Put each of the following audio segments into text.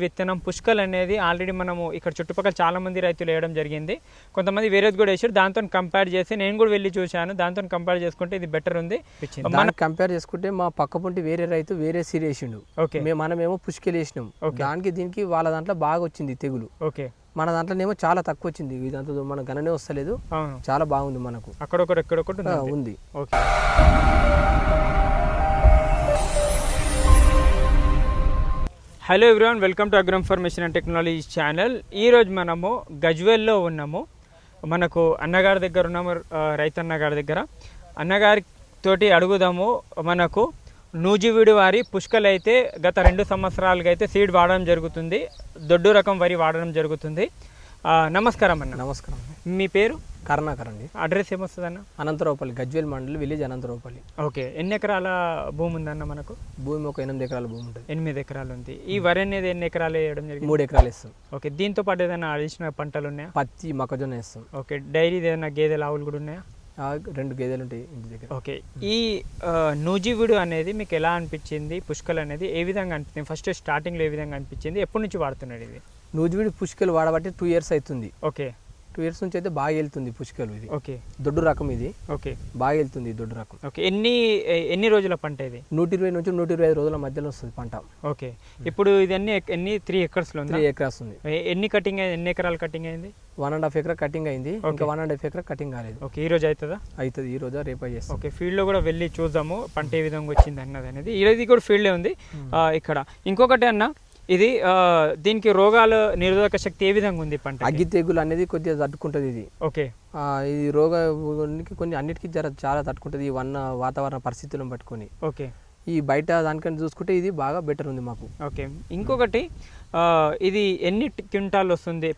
విత్తనం పుష్కల్ అనేది ఆల్రెడీ మనము ఇక్కడ చుట్టుపక్కల చాలా మంది రైతులు వేయడం జరిగింది. కొంతమంది వేరేది కూడా వేసారు. దాంతో కంపేర్ చేసి నేను కూడా వెళ్ళి చూశాను. దాంతో కంపేర్ చేసుకుంటే ఇది బెటర్ ఉంది. మనం కంపేర్ చేసుకుంటే మా పక్క పొంటి వేరే రైతు వేరే సీడ్ వేసిండు. ఓకే, మనమేమో పుష్కల్ వేసినాం. దానికి దీనికి వాళ్ళ దాంట్లో బాగా వచ్చింది తెగులు. ఓకే, మన దాంట్లోనేమో చాలా తక్కువ వచ్చింది. ఇదంతా మన గణనే వస్తలేదు. చాలా బాగుంది. మనకు అక్కడొకటి ఎక్కడొకటి ఉంది. Okay, hello everyone, welcome to agro information and technology channel. ఈరోజు మనము గజ్వేల్లో ఉన్నాము. మనకు అన్నగారి దగ్గర ఉన్నాము, రైతన్న గారి దగ్గర. అన్నగారి తోటి అడుగుదాము. మనకు నూజివీడు వారి పుష్కల్ అయితే గత 2 సంవత్సరాలుగా అయితే సీడ్ వాడడం జరుగుతుంది. దొడ్డు రకం వరి వాడడం జరుగుతుంది. నమస్కారం అన్న. నమస్కారం. మీ పేరు? కరుణాకర్ అండి. అడ్రస్ ఏమొస్తుంది అన్న? అనంతరావుపల్లి, గజ్వేల్ మండలి, విలేజ్ అనంతరావుపల్లి. ఓకే, ఎన్ని ఎకరాల భూమి ఉందన్న మనకు? భూమి ఒక 8 ఎకరాల భూమి ఉంటుంది. 8 ఎకరాలు ఉంది. ఈ వరి అనేది ఎన్ని ఎకరాలు వేయడం జరిగింది? 3 ఎకరాలు వేస్తాం. ఓకే, దీంతో పాటు ఏదైనా అడిషనల్ పంటలు ఉన్నాయా? పత్తి, మొక్కజొన్న వేస్తాం. ఓకే, డైరీ ఏదైనా గేదెల ఆవులు కూడా ఉన్నాయా? 2 గేదెలు ఉంటాయి ఇంటి దగ్గర. ఓకే, ఈ నూజివీడు అనేది మీకు ఎలా అనిపించింది? పుష్కల్ అనేది ఏ విధంగా అనిపించింది? ఫస్ట్ స్టార్టింగ్లో ఏ విధంగా అనిపించింది? ఎప్పటి నుంచి వాడుతున్నాడు ఇది? నూజివీడు పుష్కల్ వాడబట్టి 2 ఇయర్స్ అవుతుంది. ఓకే, 2 ఇయర్స్ నుంచి అయితే బాగా వెళ్తుంది పుష్కలు. ఇది ఓకే, దొడ్డు రకం. ఇది ఓకే, బాగా వెళ్తుంది దొడ్డు రకం. ఓకే, ఎన్ని రోజుల పంట ఇది? 120 నుంచి 125 రోజుల మధ్యలో వస్తుంది పంట. ఓకే, ఇప్పుడు ఇది ఎన్ని 3 ఎకర్స్లో ఉంది? 3 ఎకరాస్ ఉంది. ఎన్ని ఎకరాలు కటింగ్ అయింది? 1.5 ఎకరా కటింగ్ అయింది. ఇంకా 1.5 ఎకరా కటింగ్ కాలేదు. ఓకే, ఈ రోజు అవుతుందా? అవుతుంది. ఈ రోజు రేపు చేస్తాం. ఓకే, ఫీల్డ్లో కూడా వెళ్ళి చూద్దాము పంట ఏ విధంగా వచ్చింది అన్నది అనేది. ఈరోజు కూడా ఫీల్డే ఉంది. ఇక్కడ ఇంకొకటి అన్న, ఇది దీనికి రోగాల నిరోధక శక్తి ఏ విధంగా ఉంది పంట? అగ్గి తెగులు అనేది కొద్దిగా తట్టుకుంటుంది ఇది. ఓకే, ఇది రోగానికి కొన్ని అన్నిటికీ చాలా తట్టుకుంటుంది ఈ వాతావరణ పరిస్థితులను పట్టుకొని. ఓకే, ఈ బయట దానికని చూసుకుంటే ఇది బాగా బెటర్ ఉంది మాకు. ఓకే, ఇంకొకటి ఇది ఎన్ని క్వింటాల్ వస్తుంది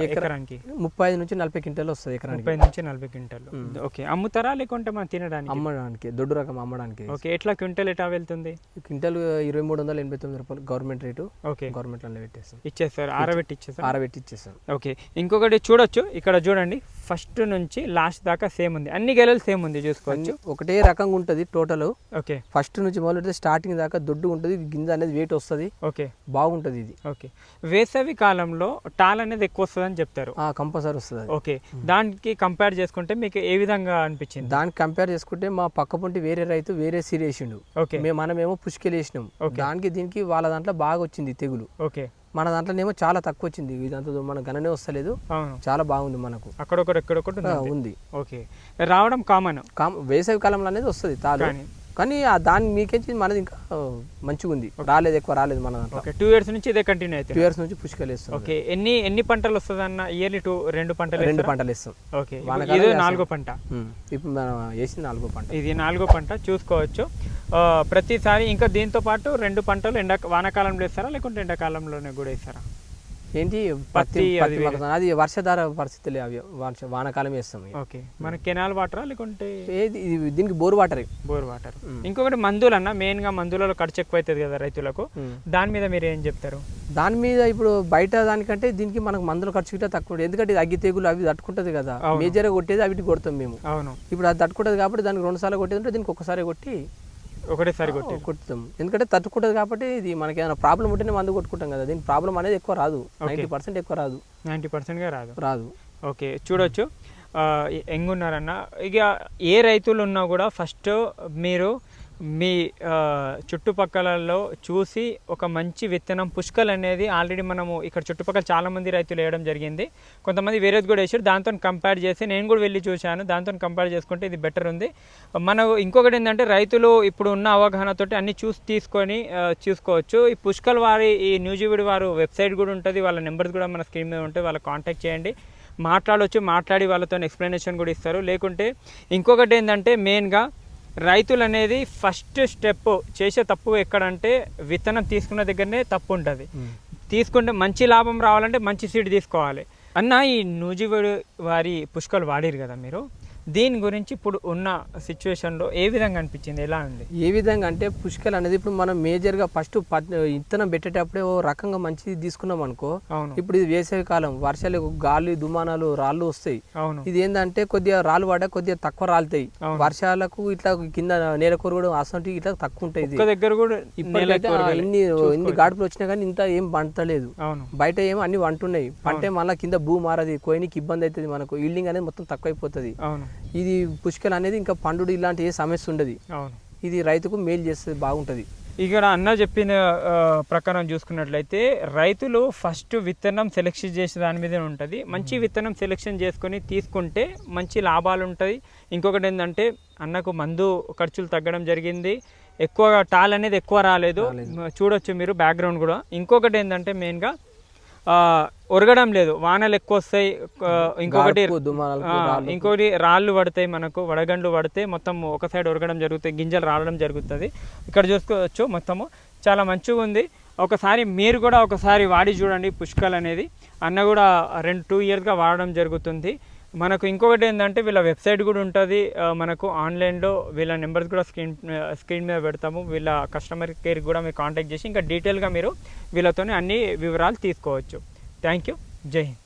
ఎకరానికి? 35 నుంచి 40 క్వింటాలు వస్తుంది ఎకరానికి. 30 నుంచి 40 క్వింటాలు. ఓకే, అమ్ముతారా లేకుంటే మనం తినడానికి? అమ్మడానికి, దొడ్డు రకం అమ్మడానికి. ఓకే, ఎట్లా క్వింటల్ ఎట్లా వెళ్తుంది? క్వింటల్ 2389 రూపాయలు గవర్నమెంట్ రేటు. ఓకే, గవర్నమెంట్ లో పెట్టేస్తాం. ఇచ్చేస్తారు, ఆరబెట్టి ఇచ్చేస్తాం. ఓకే, ఇంకొకటి చూడొచ్చు, ఇక్కడ చూడండి, ఫస్ట్ నుంచి లాస్ట్ దాకా సేమ్ ఉంది. అన్ని గెలలు సేమ్ ఉంది, చూసుకోవచ్చు. ఒకటే రకంగా ఉంటుంది టోటల్. ఓకే, ఫస్ట్ నుంచి మొదలు స్టార్టింగ్ దాకా దొడ్డు ఉంటుంది. గింజ అనేది వెయిట్ వస్తుంది. ఓకే, బాగుంటుంది ఇది. ఓకే, వేసవి కాలంలో టాల్ అనేది ఎక్కువ వస్తుంది అని చెప్తారు. కంపల్సరీ వస్తుంది. ఓకే, దానికి కంపేర్ చేసుకుంటే మీకు ఏ విధంగా అనిపించింది? దానికి కంపేర్ చేసుకుంటే మా పక్క పొంటి వేరే రైతు వేరే సీడ్ వేసిండు. ఓకే, మనమేమో పుష్కలు వేసినాం. దానికి దీనికి వాళ్ళ దాంట్లో బాగా వచ్చింది తెగులు. ఓకే, మన దాంట్లోనేమో చాలా తక్కువ వచ్చింది. ఇదంతా మన గణనే వస్తలేదు. చాలా బాగుంది. మనకు అక్కడొకటి ఎక్కడొకటి ఉంది. ఓకే, రావడం కామన్. వేసవి కాలంలో అనేది వస్తుంది తాను. కానీ దాన్ని మీకేంచి మనది ఇంకా మంచిగా ఉంది. ఎక్కువ రాలేదు మన దాంట్లో. 2 ఇయర్స్ నుంచి ఇదే కంటిన్యూ అయితే? 2 ఇయర్స్ నుంచి పుష్కలు వేస్తాం. ఓకే, ఎన్ని పంటలు వస్తుంది అన్న? ఇయర్లీ 2 పంటలు? 2 పంటలు వేస్తాం. ఓకే, ఇది 4వ పంట. ఇప్పుడు మనం వేసింది 4వ పంట. ఇది 4వ పంట, చూసుకోవచ్చు. ప్రతిసారి ఇంకా దీంతో పాటు 2 పంటలు వానాకాలంలో వేస్తారా లేకుంటే ఎండాకాలంలోనే కూడా వేస్తారా? ఏంటి పత్తి అది వర్షధార పరిస్థితులు, అవి వానాకాలం వేస్తాం. ఓకే, మన కెనాల్ వాటరా లేకుంటే దీనికి బోర్ వాటర్? Bore water. ఇంకొకటి మందులు అన్న, మెయిన్ గా మందులలో ఖర్చు ఎక్కువ అవుతుంది కదా రైతులకు, దాని మీద మీరు ఏం చెప్తారు? దాని మీద ఇప్పుడు బయట దానికంటే దీనికి మనకు మందులు ఖర్చు గిట్ట తక్కువ. ఎందుకంటే ఇది అగ్గి తెగులు అవి తట్టుకుంటది కదా. మేజర్ కొట్టేది అవిటి కొడతాం మేము. అవును, ఇప్పుడు అది తట్టుకుంటది కాబట్టి దానికి 2 సార్లు కొట్టేది ఉంటే దీనికి ఒక్కసారి కొట్టి ఒకటేసారి కొట్టుతాం. ఎందుకంటే తట్టుకుంటుంది కాబట్టి. ఇది మనకి ఏమైనా ప్రాబ్లం ఉంటేనే మందు కొట్టుకుంటాం కదా. దీనికి ప్రాబ్లం అనేది ఎక్కువ రాదు. 90% ఎక్కువ రాదు. 90% రాదు. ఓకే, చూడొచ్చు ఎంగున్నారన్న. ఇక ఏ రైతులు ఉన్నా కూడా ఫస్ట్ మీరు మీ చుట్టుపక్కలలో చూసి ఒక మంచి విత్తనం పుష్కల్ అనేది ఆల్రెడీ మనము ఇక్కడ చుట్టుపక్కల చాలా మంది రైతులు వేయడం జరిగింది. కొంతమంది వేరేది కూడా వేసారు. దాంతో కంపేర్ చేసి నేను కూడా వెళ్ళి చూశాను. దాంతో కంపేర్ చేసుకుంటే ఇది బెటర్ ఉంది. మనకు ఇంకొకటి ఏంటంటే, రైతులు ఇప్పుడు ఉన్న అవగాహనతోటి అన్ని తీసుకొని చూసుకోవచ్చు. ఈ పుష్కల్ వారి ఈ నూజివీడు వారు వెబ్సైట్ కూడా ఉంటుంది. వాళ్ళ నెంబర్స్ కూడా మన స్క్రీన్ మీద ఉంటాయి. వాళ్ళకి కాంటాక్ట్ చేయండి, మాట్లాడి వాళ్ళతో ఎక్స్ప్లెనేషన్ కూడా ఇస్తారు. లేకుంటే ఇంకొకటి ఏంటంటే, మెయిన్గా రైతులు అనేది ఫస్ట్ స్టెప్ చేసే తప్పు ఎక్కడంటే, విత్తనం తీసుకున్న దగ్గరనే తప్పు ఉంటుంది. తీసుకుంటే మంచి లాభం రావాలంటే మంచి సీడ్ తీసుకోవాలి అన్న. ఈ నూజివీడు వారి పుష్కలు వాడిరు కదా మీరు, దీని గురించి ఇప్పుడు ఉన్న సిచ్యువేషన్లో ఏ విధంగా అనిపించింది, ఎలా ఉంది? ఏ విధంగా అంటే పుష్కల్ అనేది ఇప్పుడు మనం మేజర్గా ఫస్ట్ విత్తనం పెట్టేటప్పుడే ఓ రకంగా మంచిది తీసుకున్నాం అనుకో. అవును. ఇప్పుడు ఇది వేసవి కాలం, వర్షాలు గాలి దుమానాలు రాళ్ళు వస్తాయి. అవును. ఇది ఏంటంటే కొద్దిగా రాళ్ళు పడ్డా కొద్దిగా తక్కువ రాలుతాయి. వర్షాలకు ఇట్లా కింద నేల కొరగడం అసలు ఇట్లా తక్కువ ఉంటాయి. ఒక్క దగ్గర కూడా ఇప్పటికైతే ఇన్ని గాడుపులు వచ్చినా కానీ ఇంత ఏం పంటలేదు. అవును. బయట ఏమో అన్ని వంటున్నాయి. పంటే మళ్ళీ కింద భూ మారది, కోయినికి ఇబ్బంది అవుతుంది, మనకు ఈల్డింగ్ అనేది మొత్తం తక్కువ అయిపోతుంది. అవును. ఇది పుష్కల్ అనేది ఇంకా పండుడు ఇలాంటి ఏ సమస్య ఉండదు. అవును. ఇది రైతుకు మేలు చేస్తుంది, బాగుంటుంది. ఇక్కడ అన్న చెప్పిన ప్రకారం చూసుకున్నట్లయితే రైతులు ఫస్ట్ విత్తనం సెలెక్షన్ చేసే దాని మీదే ఉంటుంది. మంచి విత్తనం సెలెక్షన్ చేసుకొని తీసుకుంటే మంచి లాభాలు ఉంటాయి. ఇంకొకటి ఏంటంటే అన్నకు మందు ఖర్చులు తగ్గడం జరిగింది, ఎక్కువగా టాల్ అనేది ఎక్కువ రాలేదు, చూడొచ్చు మీరు బ్యాక్గ్రౌండ్ కూడా. ఇంకొకటి ఏంటంటే మెయిన్గా ఒరగడం లేదు, వానలు ఎక్కువ వస్తాయి. ఇంకోటి రాళ్ళు పడతాయి, మనకు వడగండ్లు పడితే మొత్తం ఒక సైడ్ ఒరగడం జరుగుతాయి, గింజలు రావడం జరుగుతుంది. ఇక్కడ చూసుకోవచ్చు మొత్తము చాలా మంచిగా ఉంది. ఒకసారి మీరు కూడా ఒకసారి వాడి చూడండి పుష్కల్ అనేది. అన్న కూడా 2 ఇయర్స్గా వాడడం జరుగుతుంది. మనకు ఇంకొకటి ఏంటంటే వీళ్ళ వెబ్సైట్ కూడా ఉంటుంది, మనకు ఆన్లైన్లో వీళ్ళ నెంబర్స్ కూడా స్క్రీన్ మీద పెడతాము. వీళ్ళ కస్టమర్ కేర్ కూడా మీరు కాంటాక్ట్ చేసి ఇంకా డీటెయిల్గా మీరు వీళ్ళతోనే అన్ని వివరాలు తీసుకోవచ్చు. Thank you. జై హింద్.